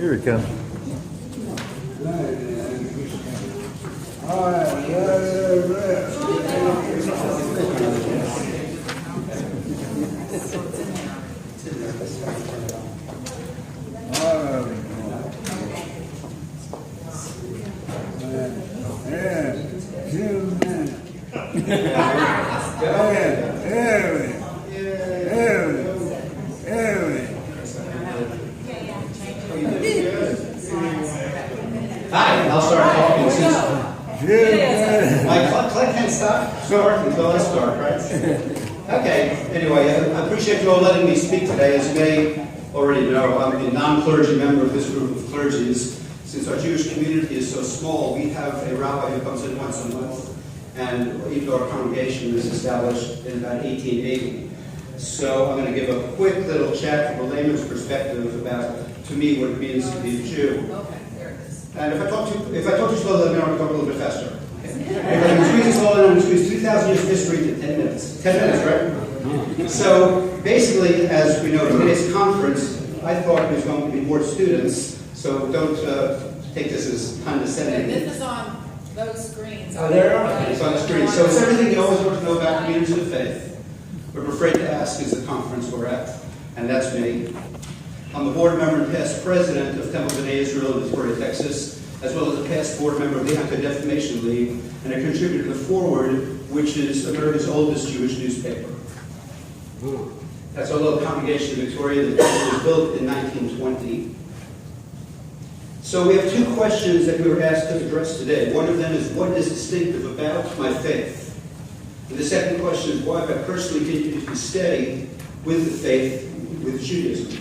Here he comes. Hi, I'll start talking since my clock can't start until I start, right? Okay, anyway, I appreciate you all letting me speak today. As you may already know, I'm a non-clergy member of this group of clergies. Since our Jewish community is so small, we have a rabbi who comes in once a month, and even though our congregation was established in about 1880. So I'm going to give a quick little chat from a layman's perspective about, to me, what it means to be a Jew. Okay, there it is. And if I talk too slowly, then I'll talk a little bit faster. Okay? If I'm going to squeeze it slowly, I'm going to squeeze 2,000 years of history to 10 minutes. 10 minutes, right? So basically, as we know, today's conference, I thought there was going to be more students, so don't take this as Okay, condescending. this is on those screens. Oh, there are? Okay, it's on the screen. So it's everything you always want to know about communities of faith. But we're afraid to ask is the conference we're at, and that's me. I'm a board member and past president of Temple B'nai Israel in Victoria, Texas, as well as a past board member of the Anti-Defamation League, and a contributor to Forward, which is America's oldest Jewish newspaper. That's our little congregation in Victoria. The temple was built in 1920. So we have two questions that we were asked to address today. One of them is, what is distinctive about my faith? And the second question is, why have I personally continued to stay with the faith, with Judaism?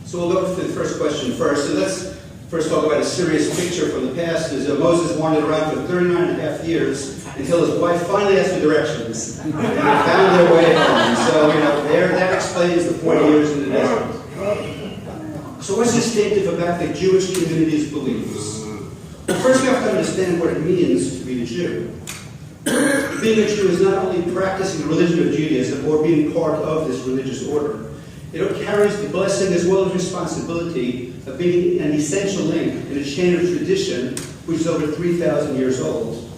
So we'll go to the first question first. So let's first talk about a serious picture from the past. Is Moses wandered around for 39 and a half years until his wife finally asked for directions. And they found their way home. So, that explains the 40 years in the desert. So what's distinctive about the Jewish community's beliefs? Well, first we have to understand what it means to be a Jew. Being a Jew is not only practicing the religion of Judaism or being part of this religious order. It carries the blessing as well as responsibility of being an essential link in a chain of tradition which is over 3,000 years old.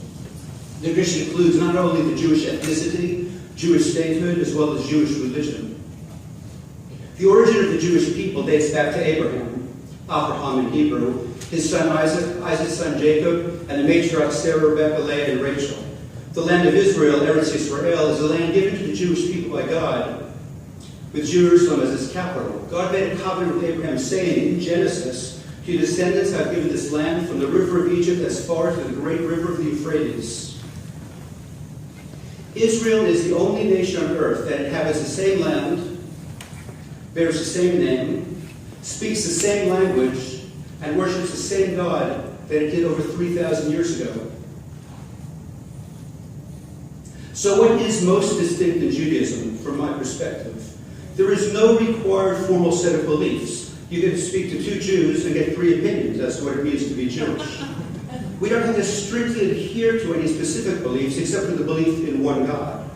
The tradition includes not only the Jewish ethnicity, Jewish statehood, as well as Jewish religion. The origin of the Jewish people dates back to Abraham in Hebrew, his son Isaac, Isaac's son Jacob, and the matriarchs Sarah, Rebecca, Leah, and Rachel. The land of Israel, Eretz Yisrael, is a land given to the Jewish people by God, with Jerusalem as its capital. God made a covenant with Abraham, saying in Genesis, to your descendants I have given this land from the river of Egypt as far as the great river of the Euphrates. Israel is the only nation on earth that inhabits the same land, bears the same name, speaks the same language, and worships the same God that it did over 3,000 years ago. So what is most distinct in Judaism, from my perspective? There is no required formal set of beliefs. You get to speak to two Jews and get three opinions as to what it means to be Jewish. We don't have to strictly adhere to any specific beliefs except for the belief in one God.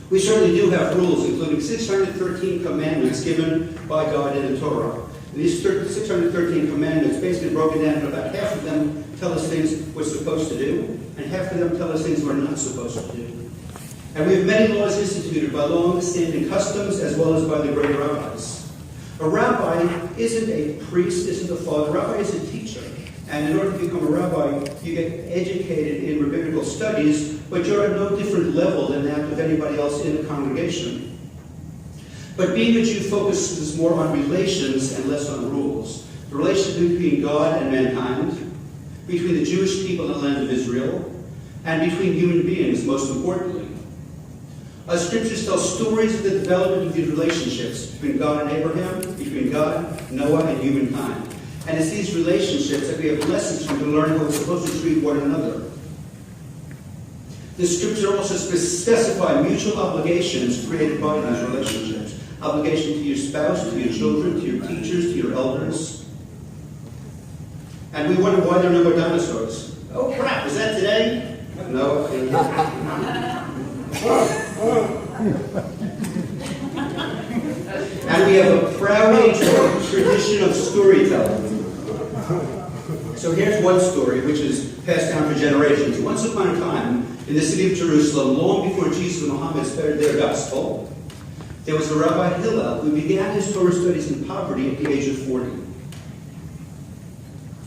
We certainly do have rules, including 613 commandments given by God in the Torah. And these 613 commandments, basically broken down, and about half of them tell us things we're supposed to do, and half of them tell us things we're not supposed to do. And we have many laws instituted by long-standing customs as well as by the great rabbis. A rabbi isn't a priest, isn't a father. A rabbi is a teacher. And in order to become a rabbi, you get educated in rabbinical studies, but you're at no different level than that of anybody else in the congregation. But being a Jew focuses more on relations and less on rules. The relationship between God and mankind, between the Jewish people and the land of Israel, and between human beings, most importantly. Scriptures tell stories of the development of these relationships between God and Abraham, between God, Noah, and humankind. And it's these relationships that we have lessons from to learn how we're supposed to treat one another. The Scriptures also specify mutual obligations created by these relationships. Obligation to your spouse, to your children, to your teachers, to your elders. And we wonder why there are no more dinosaurs. Oh crap, is that today? No. And we have a proud tradition of storytelling. So here's one story which is passed down for generations. Once upon a time, in the city of Jerusalem, long before Jesus and Muhammad spread their gospel, there was a Rabbi Hillel who began his Torah studies in poverty at the age of 40.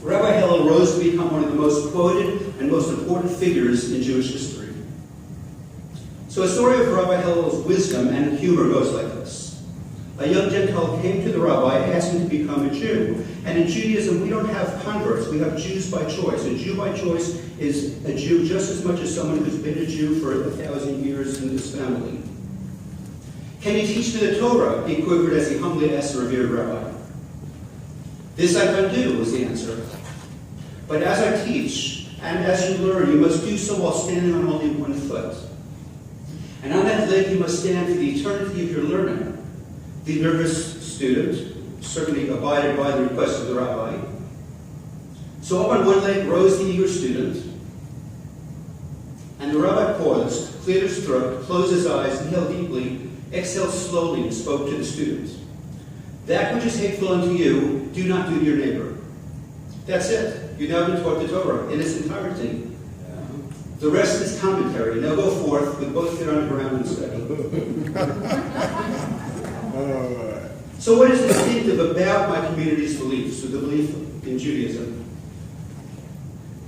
Rabbi Hillel rose to become one of the most quoted and most important figures in Jewish history. So a story of Rabbi Hillel's wisdom and humor goes like this. A young Gentile came to the rabbi asking to become a Jew. And in Judaism, we don't have converts. We have Jews by choice. A Jew by choice is a Jew just as much as someone who's been a Jew for 1,000 years in his family. Can you teach me the Torah? He quivered as he humbly asked the revered rabbi. This I can do, was the answer. But as I teach, and as you learn, you must do so while standing on only one foot. And on that leg you must stand for the eternity of your learning. The nervous student certainly abided by the request of the rabbi. So up on one leg rose the eager student, and the rabbi paused, cleared his throat, closed his eyes, inhaled deeply, exhaled slowly, and spoke to the student. That which is hateful unto you, do not do to your neighbor. That's it. You've now been taught the Torah in its entirety. The rest is commentary. Now go forth with both feet on the ground and study. So what is distinctive about my community's beliefs, or the belief in Judaism?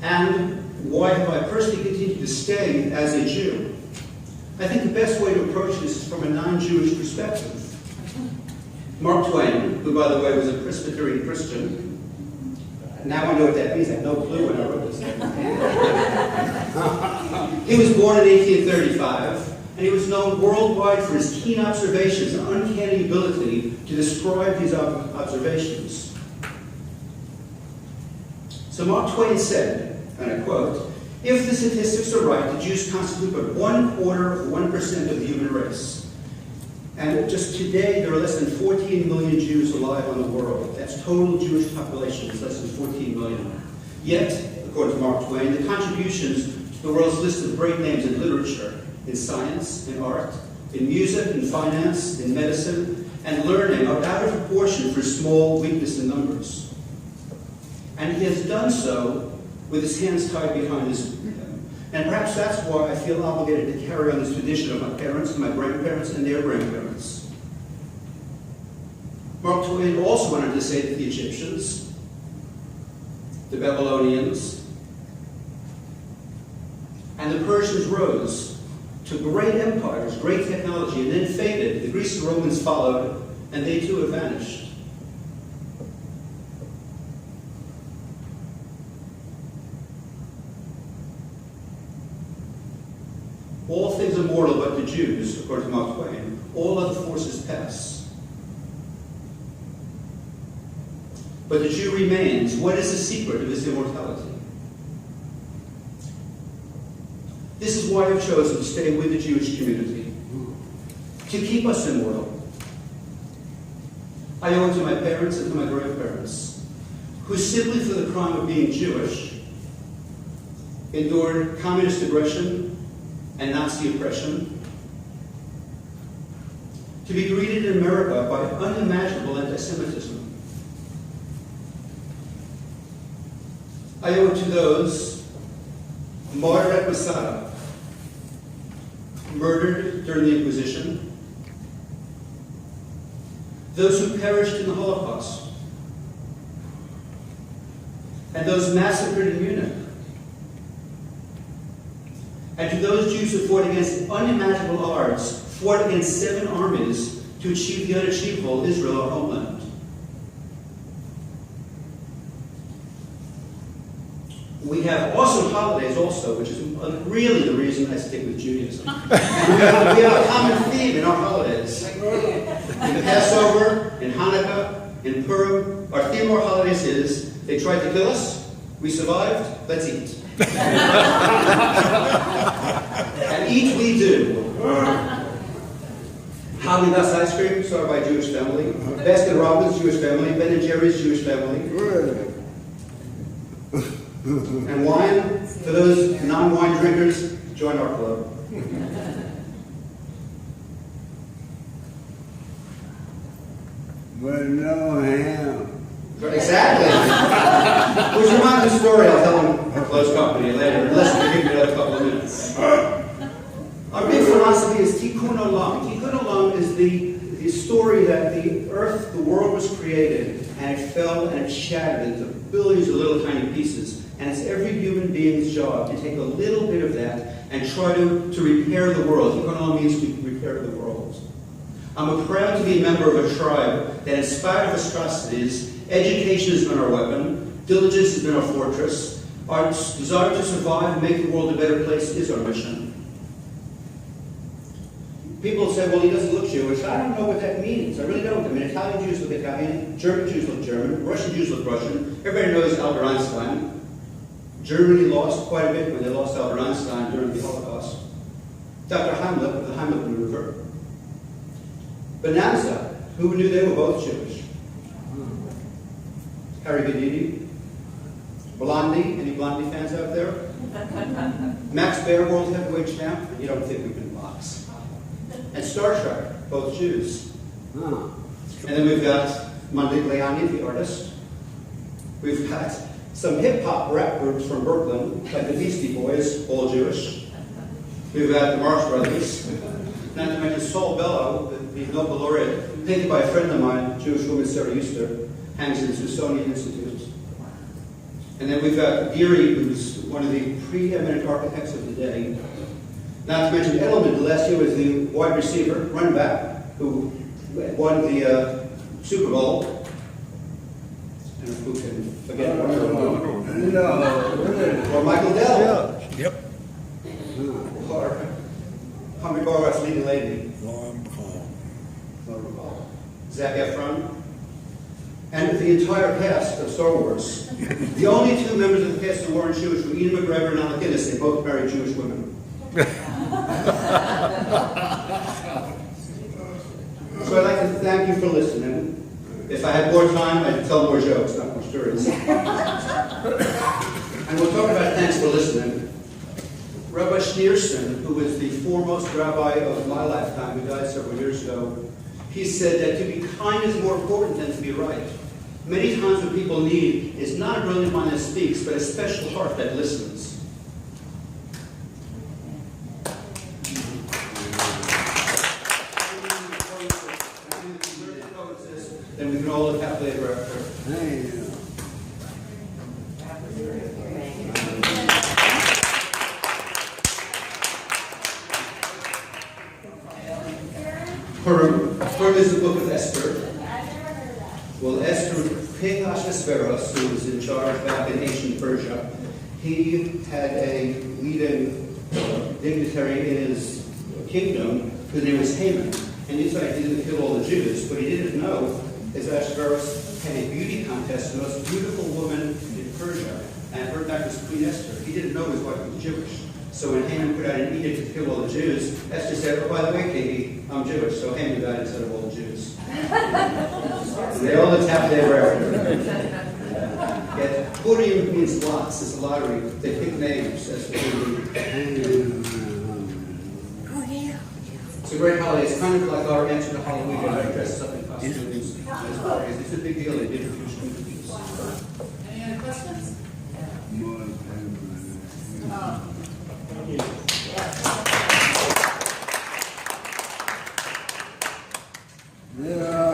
And why have I personally continued to stay as a Jew? I think the best way to approach this is from a non-Jewish perspective. Mark Twain, who by the way was a Presbyterian Christian, now I know what that means. I had no clue when I wrote this. He was born in 1835, and he was known worldwide for his keen observations and uncanny ability to describe these observations. So Mark Twain said, and I quote, "If the statistics are right, the Jews constitute but 0.25% of the human race. And just today, there are less than 14 million Jews alive on the world. That's total Jewish population, it's less than 14 million. Yet, according to Mark Twain, the contributions to the world's list of great names in literature, in science, in art, in music, in finance, in medicine, and learning are out of proportion for small weakness in numbers. And he has done so with his hands tied behind his back. And perhaps that's why I feel obligated to carry on this tradition of my parents and my grandparents and their grandparents." Mark Twain also wanted to say that the Egyptians, the Babylonians, and the Persians rose to great empires, great technology, and then faded. The Greeks and Romans followed, and they too have vanished. All things are mortal but the Jews, according to Mark Twain. All other forces pass. But the Jew remains. What is the secret of his immortality? This is why I've chosen to stay with the Jewish community, to keep us immortal. I owe it to my parents and to my grandparents, who simply for the crime of being Jewish endured communist aggression and Nazi oppression, to be greeted in America by unimaginable anti-Semitism. I owe it to those martyred at Masada, murdered during the Inquisition, those who perished in the Holocaust, and those massacred in Munich, and to those Jews who fought against unimaginable odds, fought against 7 armies to achieve the unachievable, Israel, our homeland. We have awesome holidays also, which is really the reason I stick with Judaism. we have a common theme in our holidays. In Passover, in Hanukkah, in Purim, our theme of our holidays is, they tried to kill us, we survived, let's eat. And eat we do. Haagen-Dazs ice cream, started by a Jewish family. Baskin Robbins, Jewish family. Ben & Jerry's, Jewish family. And wine, for those non-wine drinkers, join our club. but no ham. Exactly. Which reminds me of a story I'll tell in close company later, unless you give me another couple of minutes. Our big philosophy is tikkun olam. Tikkun olam is the story that the earth, the world was created, and it fell and it shattered into billions of little tiny pieces. And it's every human being's job to take a little bit of that and try to repair the world. Tikkun olam means to repair the world. I'm proud to be a member of a tribe that, in spite of atrocities, education has been our weapon, diligence has been our fortress, our desire to survive and make the world a better place is our mission. People say, well, he doesn't look Jewish. I don't know what that means. I really don't. I mean, Italian Jews look Italian, German Jews look German, Russian Jews look Russian. Everybody knows Albert Einstein. Germany lost quite a bit when they lost Albert Einstein during the Holocaust. Dr. Heimlich of the Heimlich maneuver. Bonanza, who knew they were both Jewish? Harry Houdini. Blondie, any Blondie fans out there? Max Baer, world heavyweight champ. You don't think we can box. And Star Trek, both Jews. And then we've got Modigliani, the artist. We've got some hip-hop rap groups from Brooklyn, like the Beastie Boys, all Jewish. We've got the Marx Brothers. Not to mention Saul Bellow, the Nobel laureate, painted by a friend of mine, Jewish woman Sarah Euster, hangs in the Smithsonian Institute. And then we've got Gary, who's one of the preeminent architects of the day. Not to mention Edelman, who last year was the wide receiver, running back, who won the Super Bowl. And who can forget what or Michael Dell. Yep. Or Humphrey Bogart's leading lady. Norm Bacall. Zac Efron. And the entire cast of Star Wars. The only two members of the cast who weren't Jewish were Ian McGregor and Alec Guinness. They both married Jewish women. So I'd like to thank you for listening. If I had more time, I'd tell more jokes, not more stories. And we'll talk about thanks for listening. Rabbi Schneerson, who was the foremost rabbi of my lifetime, who died several years ago, he said that to be kind is more important than to be right. Many times what people need is not a brilliant mind that speaks, but a special heart that listens. Then we can all look happily ever after. Purim is the book of Esther. Well, Esther, King Ahasuerus, who was in charge back in ancient Persia, he had a leading dignitary in his kingdom whose name was Haman. And he thought he didn't kill all the Jews. What he didn't know is Ahasuerus had a beauty contest, the most beautiful woman in Persia, and her back was Queen Esther. He didn't know his wife was Jewish. So when Haman put out an edict to kill all the Jews, Esther said, oh, by the way, King, I'm Jewish. So Haman died instead of all the Jews. And they all lived happily ever after. Yet Purim means lots. It's a lottery. They pick names as It's a great holiday. It's kind of like our answer to Halloween. Everybody dresses up in costumes. It's a big deal. They did Jewish communities. Any other questions? Yeah.